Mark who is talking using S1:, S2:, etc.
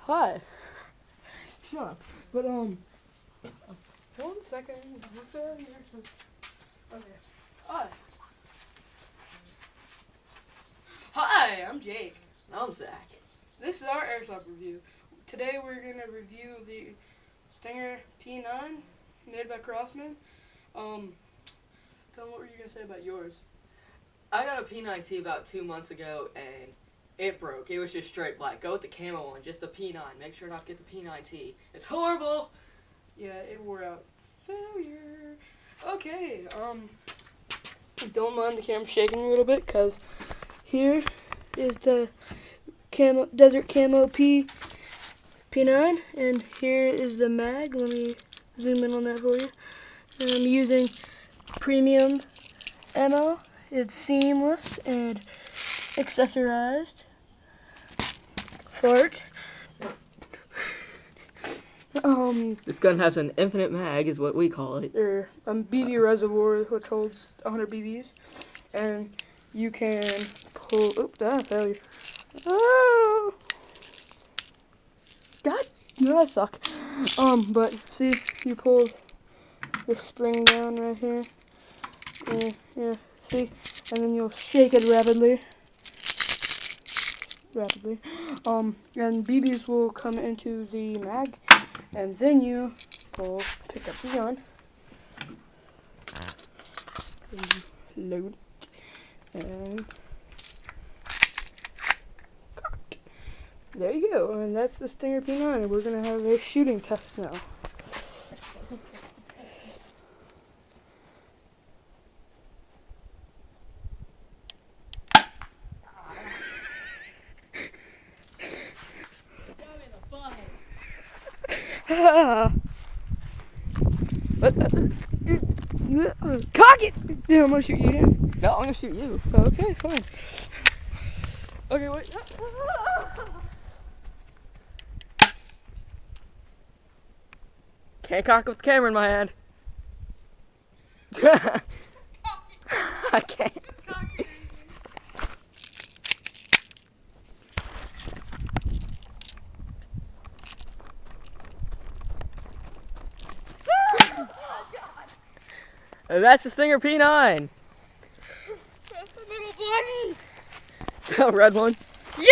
S1: Hi. Shut up. But, 1 second. Okay. Hi. Hi, I'm Jake.
S2: I'm Zach.
S1: This is our airsoft review. Today we're going to review the Stinger P9 made by Crossman. Tell them what were you going to say about yours.
S2: I got a P9T about 2 months ago and it broke. It was just straight black. Go with the camo one, just the P9. Make sure not to get the P9T. It's horrible!
S1: Yeah, it wore out. Failure. Okay, don't mind the camera shaking a little bit, because here is the desert camo P9, and here is the mag. Let me zoom in on that for you. And I'm using premium ammo. It's seamless and accessorized. Fart.
S2: This gun has an infinite mag, is what we call it.
S1: Or BB reservoir, which holds 100 BBs, and you can pull. Oop, that failure. Oh, God, no, I suck. But see, you pull the spring down right here. Yeah, see, and then you'll shake it rapidly. And BBs will come into the mag, and then you will pick up the gun. Load and cocked. There you go, and that's the Stinger P9, and we're gonna have a shooting test now. Cock it! Yeah, I'm gonna shoot you now.
S2: No, I'm gonna shoot you.
S1: Okay, fine. Okay, wait.
S2: Can't cock with the camera in my hand. I can't. And that's the Stinger P9.
S1: That's the little bunny.
S2: A red one.
S1: Yeah!